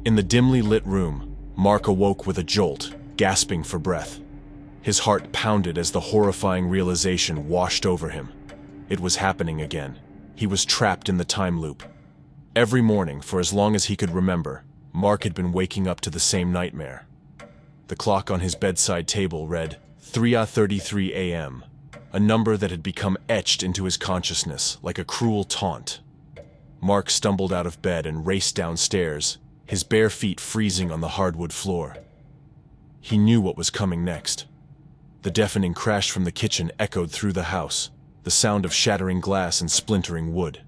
In the dimly lit room, Mark awoke with a jolt, gasping for breath. His heart pounded as the horrifying realization washed over him. It was happening again. He was trapped in the time loop. Every morning, for as long as he could remember, Mark had been waking up to the same nightmare. The clock on his bedside table read 3:33 a.m., a number that had become etched into his consciousness like a cruel taunt. Mark stumbled out of bed and raced downstairs, his bare feet freezing on the hardwood floor. He knew what was coming next. The deafening crash from the kitchen echoed through the house, the sound of shattering glass and splintering wood.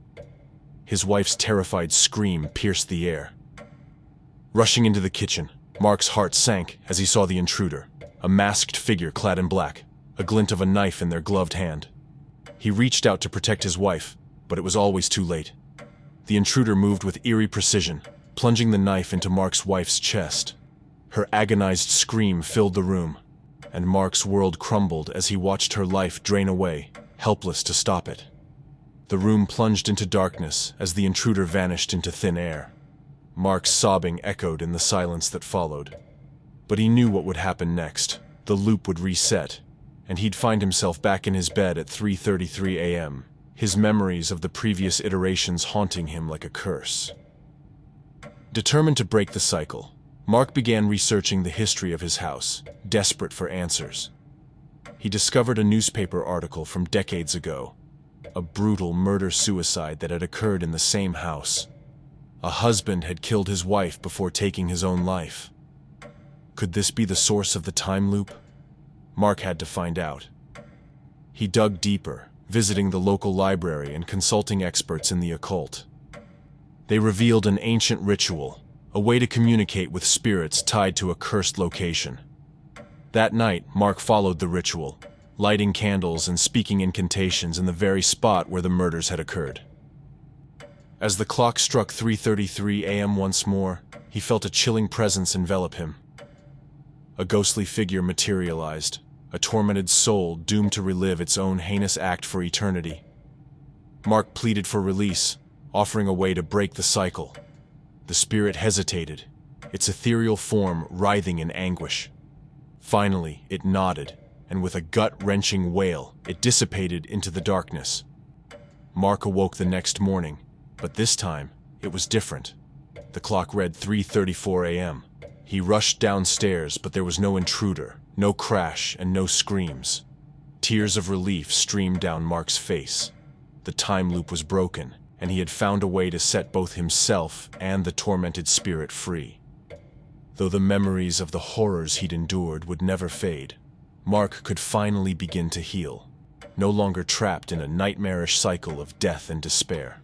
His wife's terrified scream pierced the air. Rushing into the kitchen, Mark's heart sank as he saw the intruder, a masked figure clad in black, a glint of a knife in their gloved hand. He reached out to protect his wife, but it was always too late. The intruder moved with eerie precision, plunging the knife into Mark's wife's chest. Her agonized scream filled the room, and Mark's world crumbled as he watched her life drain away, helpless to stop it. The room plunged into darkness as the intruder vanished into thin air. Mark's sobbing echoed in the silence that followed. But he knew what would happen next. The loop would reset, and he'd find himself back in his bed at 3:33 a.m., his memories of the previous iterations haunting him like a curse. Determined to break the cycle, Mark began researching the history of his house, desperate for answers. He discovered a newspaper article from decades ago, a brutal murder-suicide that had occurred in the same house. A husband had killed his wife before taking his own life. Could this be the source of the time loop? Mark had to find out. He dug deeper, visiting the local library and consulting experts in the occult. They revealed an ancient ritual, a way to communicate with spirits tied to a cursed location. That night, Mark followed the ritual, lighting candles and speaking incantations in the very spot where the murders had occurred. As the clock struck 3:33 a.m. once more, he felt a chilling presence envelop him. A ghostly figure materialized, a tormented soul doomed to relive its own heinous act for eternity. Mark pleaded for release, offering a way to break the cycle. The spirit hesitated, its ethereal form writhing in anguish. Finally, it nodded, and with a gut-wrenching wail, it dissipated into the darkness. Mark awoke the next morning, but this time, it was different. The clock read 3:34 a.m. He rushed downstairs, but there was no intruder, no crash, and no screams. Tears of relief streamed down Mark's face. The time loop was broken, and he had found a way to set both himself and the tormented spirit free. Though the memories of the horrors he'd endured would never fade, Mark could finally begin to heal, no longer trapped in a nightmarish cycle of death and despair.